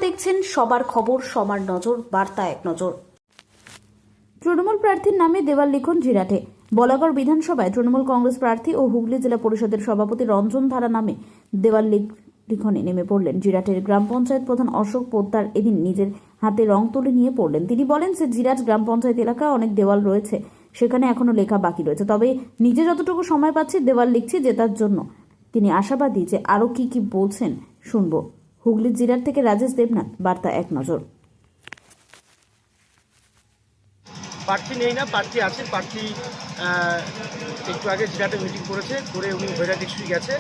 দেখছেন সবার খবর, সবার নজর, বার্তা এক নজর। তৃণমূল প্রার্থীর নামে দেওয়াল লিখন জিরাটে। বলাগড় বিধানসভায় তৃণমূল কংগ্রেস প্রার্থী ও হুগলি জেলা পরিষদের সভাপতি রঞ্জন ধারা নামে দেওয়াল লিখনে নেমে পড়লেন জিরাটের গ্রাম পঞ্চায়েত প্রধান অশোক পোদ্দার। এদিন নিজের হাতে রং তুলি নিয়ে পড়লেন। তিনি বলেন যে জিরাট গ্রাম পঞ্চায়েত এলাকা অনেক দেওয়াল রয়েছে, সেখানে এখনো লেখা বাকি রয়েছে, তবে নিজে যতটুকু সময় পাচ্ছি দেওয়াল লিখছি জেতার জন্য। তিনি আশাবাদী যে আরও কি বলছেন শুনবো। হুগলির জিরাট থেকে রাজেশ দেবনাথ, বার্তা এক নজর। প্রার্থী নেই না, প্রার্থী আছেন। প্রার্থী একটু আগে জিরাটে মিটিং করেছে, করে উনি ভৈরাটিক্সুই গেছে।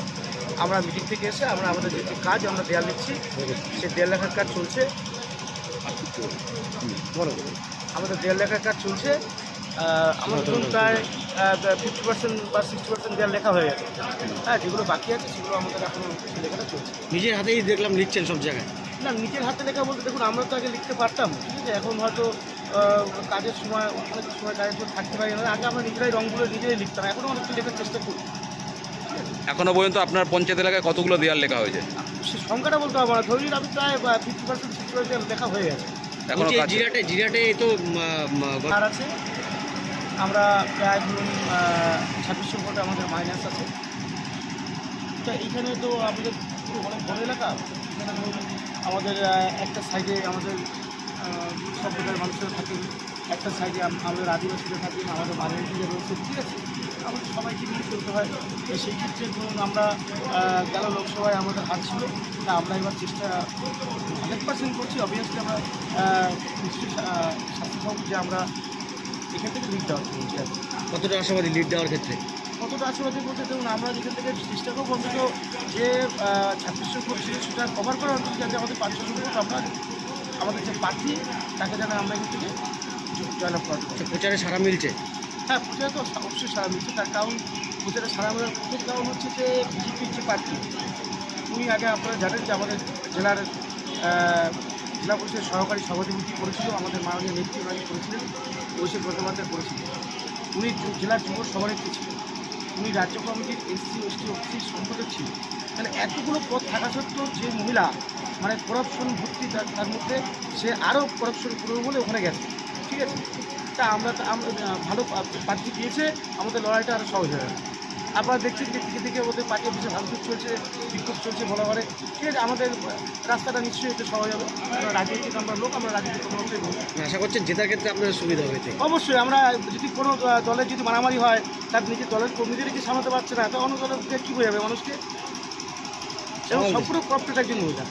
আমরা মিটিং থেকে এসে আমরা আমাদের যে কাজ আমরা দেয়াল লিখছি, সেই দেয়াল লেখার কাজ চলছে। আমাদের দেয়াল লেখার কাজ চলছে। আমার ধরুন প্রায় 50% বা 60% দেয়াল লেখা হয়ে গেছে। হ্যাঁ, যেগুলো বাকি আছে সেগুলো আমাদের এখন লেখাটা চলছে। নিজের হাতেই দেখলাম লিখছেন সব জায়গায়। না, নিজের হাতে লেখা বলতে দেখুন, আমরা তো আগে লিখতে পারতাম, ঠিক আছে। এখন হয়তো কাজের সময় অনেক সময় কাজের জন্য থাকতে পারি না। আগে আমরা নিজেরাই রঙগুলো নিজেরাই লিখতাম, এখনও অনেকটা লেখার চেষ্টা করি। এখনো পর্যন্ত আপনার পঞ্চায়েত এলাকায় কতগুলো দেয়াল লেখা হয়েছে? সে সংখ্যাটা বলতে পারবো না, ধরুন আমি প্রায় 50% 60% লেখা হয়ে গেছে। এখনো কাজ জিরাটে তো আর আছে, আমরা প্রায় ধরুন 2600 ভোট আমাদের মাইনাস আছে। তো এইখানে তো আমাদের পুরো অনেক বড় এলাকা। এখানে ধরুন আমাদের একটা সাইডে আমাদের সম্প্রদায়ের মানুষেরা থাকেন, একটা সাইডে আমাদের আদিবাসীরা থাকেন, আমাদের মাইনরিটিরা রয়েছে, ঠিক আছে। আমাদের সবাইকে নিয়ে চলতে হয়। সেই ক্ষেত্রে ধরুন আমরা গেল লোকসভায় আমাদের হাত ছিল, তা আমরা এবার চেষ্টা 100% করছি। অবভিয়াসলি আমরা নিশ্চয়ই স্বাস্থ্য যে আমরা এখান থেকে লিড দেওয়া হচ্ছে। কতটা আশাবাদী লিড দেওয়ার ক্ষেত্রে? কতটা আশীর্বাদী বলতে দেখুন, আমরা যেখান থেকে চেষ্টা করবো অন্তত যে 2600 ভোট ছিল সেটা কভার করার, অন্তত যাতে আমাদের 500 ভোট আমরা আমাদের যে প্রার্থী তাকে যেন আমরা এখান থেকে জয়লাভ করাতে পারি। প্রচারে সাড়া মিলছে? হ্যাঁ, প্রচারে তো অবশ্যই সাড়া মিলছে। তার কারণ প্রচারে সাড়া মেলার প্রথম কারণ হচ্ছে যে বিজেপির যে প্রার্থী, উনি আগে আপনারা জানেন যে আমাদের জেলার জেলা পরিষদের সহকারী সভাপতি করেছিল, আমাদের মাননীয় নেত্রী উনি করেছিলেন, অভিষেক বন্দ্যোপাধ্যায় করেছিলেন। উনি জেলার যুব সভানেত্রী ছিলেন, উনি রাজ্য কমিটির এসসি এসটি ওবিসি সম্পাদক ছিলেন। তাহলে এতগুলো পদ থাকা সত্ত্বেও যে মহিলা মানে করাপশন ভর্তি, তার মধ্যে সে আরও করাপশন করবে বলে ওখানে গেছে, ঠিক আছে। তা আমরা ভালো প্রার্থী দিয়েছে, আমাদের লড়াইটা আরও সহজ হয়ে গেছে। আপনারা দেখছেন যে দিকে ওদের পার্টি অফিসে ভাঙচুর চলছে, বিক্ষোভ চলছে বলা করে, ঠিক আছে। আমাদের রাস্তাটা নিশ্চয়ই একটু সহজ হবে। রাজনীতিক আমরা লোক, আমরা রাজনীতি কোনো মতেই বলি। আশা করছেন জেতার ক্ষেত্রে আপনার সুবিধা হয়েছে? অবশ্যই। আমরা যদি কোনো দলের যদি মারামারি হয়, তার নিজের দলের কর্মীদেরই কি সামলাতে পারছে না, তো অন্য দলের কী বোঝাবে মানুষকে? এবং সম্পূর্ণ কর্পোরেট একজন মহিলা।